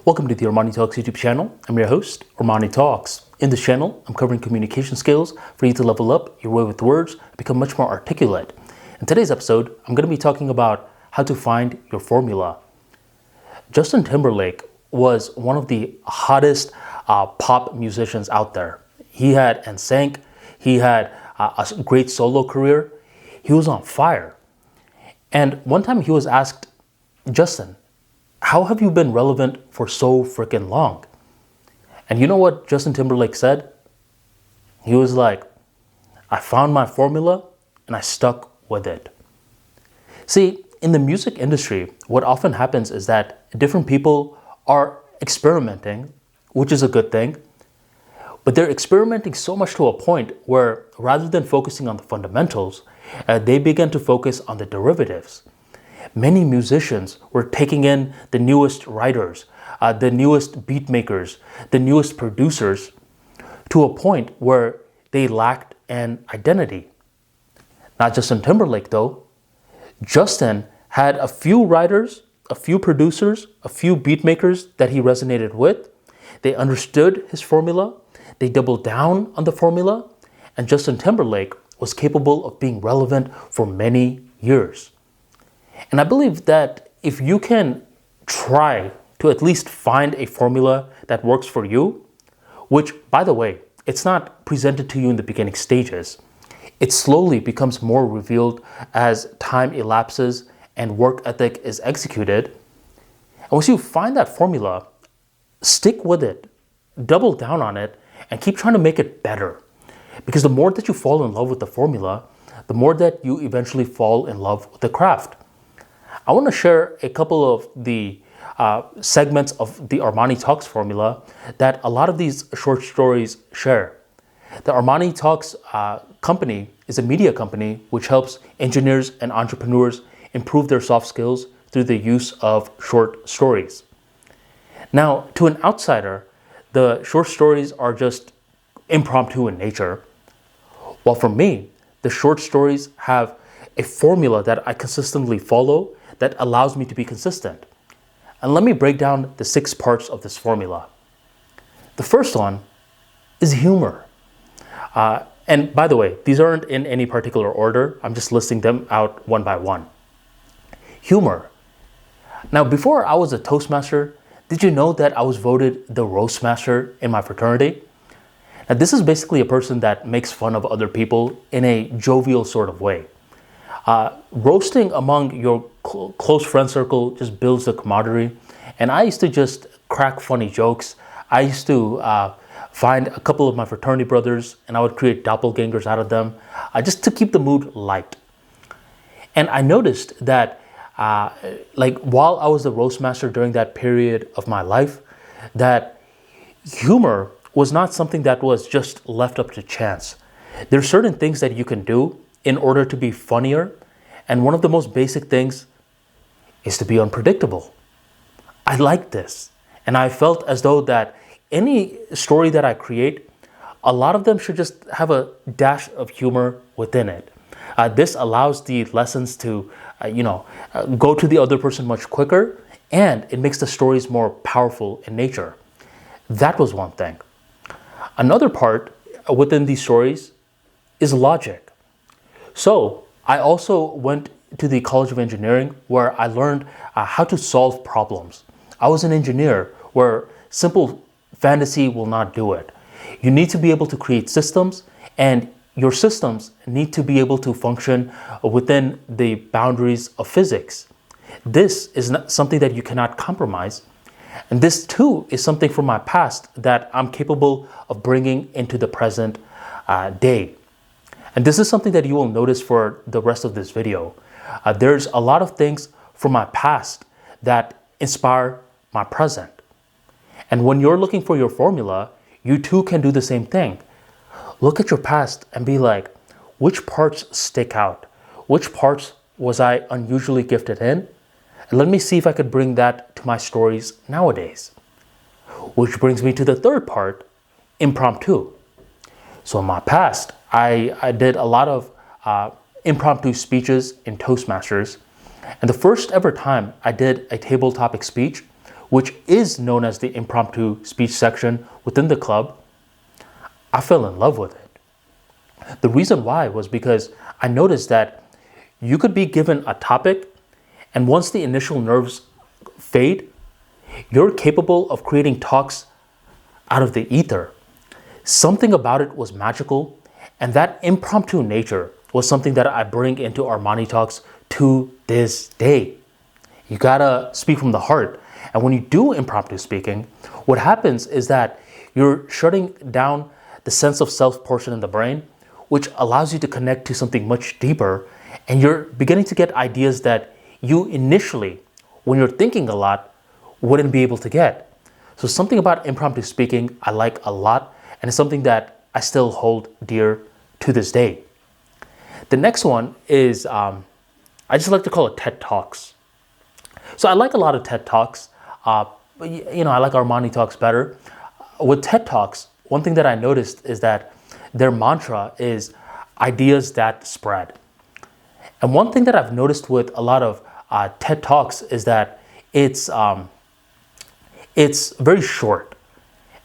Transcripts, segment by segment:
Welcome to the ArmaniTalks YouTube channel. I'm your host, ArmaniTalks. In this channel, I'm covering communication skills for you to level up your way with words and become much more articulate. In today's episode, I'm going to be talking about how to find your formula. Justin Timberlake was one of the hottest pop musicians out there. He had NSYNC. He had a great solo career. He was on fire. And one time he was asked, Justin, how have you been relevant for so freaking long? And you know what Justin Timberlake said? He was like, I found my formula and I stuck with it. See, in the music industry, what often happens is that different people are experimenting, which is a good thing, but they're experimenting so much to a point where rather than focusing on the fundamentals, they begin to focus on the derivatives. Many musicians were taking in the newest writers, the newest beat makers, the newest producers, to a point where they lacked an identity. Not Justin Timberlake though. Justin had a few writers, a few producers, a few beat makers that he resonated with. They understood his formula. They doubled down on the formula. And Justin Timberlake was capable of being relevant for many years. And I believe that if you can try to at least find a formula that works for you, which, by the way, it's not presented to you in the beginning stages. It slowly becomes more revealed as time elapses and work ethic is executed. And once you find that formula, stick with it, double down on it, and keep trying to make it better. Because the more that you fall in love with the formula, the more that you eventually fall in love with the craft. I want to share a couple of the segments of the ArmaniTalks formula that a lot of these short stories share. The ArmaniTalks company is a media company which helps engineers and entrepreneurs improve their soft skills through the use of short stories. Now, to an outsider, the short stories are just impromptu in nature, while for me, the short stories have a formula that I consistently follow that allows me to be consistent. And let me break down the 6 parts of this formula. The first one is humor. And by the way, these aren't in any particular order. I'm just listing them out one by one. Humor. Now, before I was a Toastmaster, did you know that I was voted the Roast Master in my fraternity? Now, this is basically a person that makes fun of other people in a jovial sort of way. Roasting among your close friend circle just builds the camaraderie. And I used to just crack funny jokes. I used to find a couple of my fraternity brothers and I would create doppelgangers out of them just to keep the mood light. And I noticed that while I was the roast master during that period of my life, that humor was not something that was just left up to chance. There are certain things that you can do in order to be funnier, and one of the most basic things is to be unpredictable. I like this, and I felt as though that any story that I create, a lot of them should just have a dash of humor within it. This allows the lessons to, go to the other person much quicker, and it makes the stories more powerful in nature. That was one thing. Another part within these stories is logic. So I also went to the College of Engineering where I learned how to solve problems. I was an engineer where simple fantasy will not do it. You need to be able to create systems, and your systems need to be able to function within the boundaries of physics. This is not something that you cannot compromise. And this too is something from my past that I'm capable of bringing into the present day. And this is something that you will notice for the rest of this video. There's a lot of things from my past that inspire my present. And when you're looking for your formula, you too can do the same thing. Look at your past and be like, which parts stick out? Which parts was I unusually gifted in? And let me see if I could bring that to my stories nowadays. Which brings me to the third part, impromptu. So in my past, I did a lot of impromptu speeches in Toastmasters. And the first ever time I did a table topic speech which is known as the impromptu speech section within the club, I fell in love with it. The reason why was because I noticed that you could be given a topic, and once the initial nerves fade, you're capable of creating talks out of the ether. Something about it was magical, and that impromptu nature was something that I bring into Armani Talks to this day. You gotta speak from the heart. And when you do impromptu speaking, what happens is that you're shutting down the sense of self portion in the brain, which allows you to connect to something much deeper. And you're beginning to get ideas that you initially, when you're thinking a lot, wouldn't be able to get. So something about impromptu speaking I like a lot, and it's something that I still hold dear to this day. The next one is, I just like to call it TED Talks. So I like a lot of TED Talks, but I like Armani Talks better. With TED Talks, one thing that I noticed is that their mantra is ideas that spread. And one thing that I've noticed with a lot of TED Talks is that it's very short.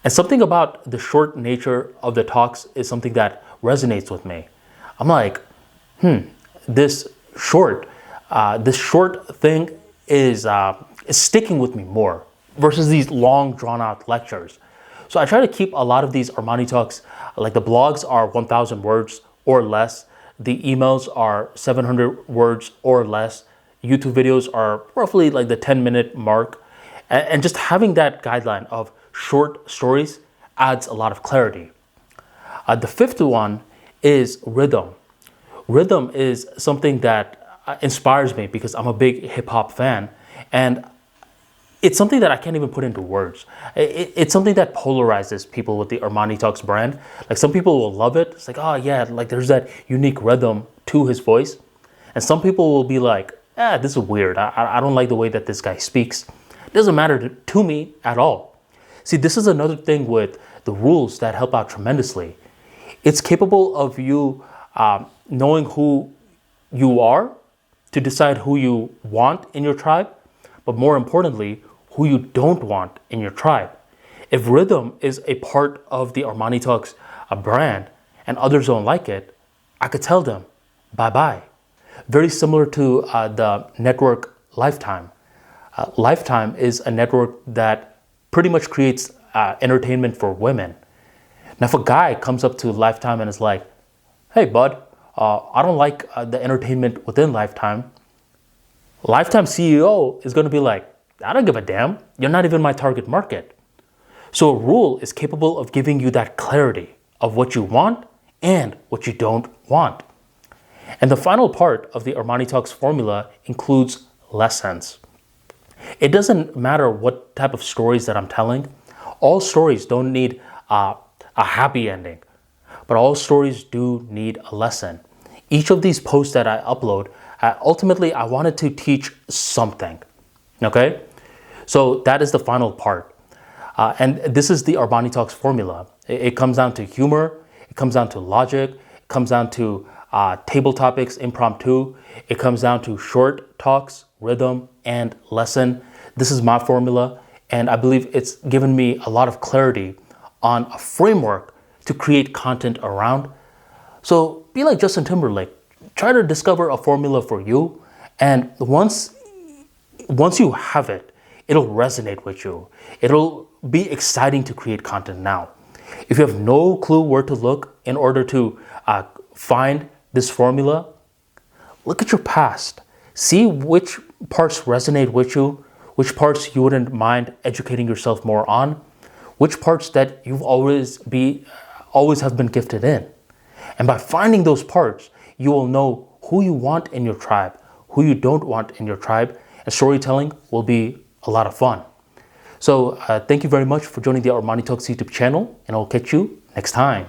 And something about the short nature of the talks is something that resonates with me. I'm like, this short thing is sticking with me more versus these long drawn out lectures. So I try to keep a lot of these Armani Talks, like the blogs are 1,000 words or less. The emails are 700 words or less. YouTube videos are roughly like the 10-minute mark. And just having that guideline of short stories adds a lot of clarity. The fifth one is rhythm. Rhythm is something that inspires me because I'm a big hip hop fan, and it's something that I can't even put into words. It's something that polarizes people with the Armani Talks brand. Like some people will love it. It's like, oh yeah, like there's that unique rhythm to his voice. And some people will be like, this is weird. I don't like the way that this guy speaks. It doesn't matter to me at all. See, this is another thing with the rules that help out tremendously. It's capable of you knowing who you are to decide who you want in your tribe, but more importantly, who you don't want in your tribe. If rhythm is a part of the Armani Talks brand and others don't like it, I could tell them, bye-bye. Very similar to the network Lifetime. Lifetime is a network that pretty much creates entertainment for women. Now, if a guy comes up to Lifetime and is like, hey, bud, I don't like the entertainment within Lifetime, Lifetime CEO is going to be like, I don't give a damn. You're not even my target market. So a rule is capable of giving you that clarity of what you want and what you don't want. And the final part of the Armani Talks formula includes lessons. It doesn't matter what type of stories that I'm telling. All stories don't need a happy ending, but all stories do need a lesson. Each of these posts that I upload, ultimately I wanted to teach something, okay? So that is the final part. And this is the Armani Talks formula. It comes down to humor, it comes down to logic, it comes down to table topics, impromptu, it comes down to short talks, rhythm, and lesson. This is my formula, and I believe it's given me a lot of clarity on a framework to create content around. So be like Justin Timberlake. Try to discover a formula for you, and once you have it, it'll resonate with you. It'll be exciting to create content now. If you have no clue where to look in order to find this formula, look at your past. See which parts resonate with you, which parts you wouldn't mind educating yourself more on, which parts that you've always have been gifted in. And by finding those parts, you will know who you want in your tribe, who you don't want in your tribe, and storytelling will be a lot of fun. So thank you very much for joining the Armani Talks YouTube channel, and I'll catch you next time.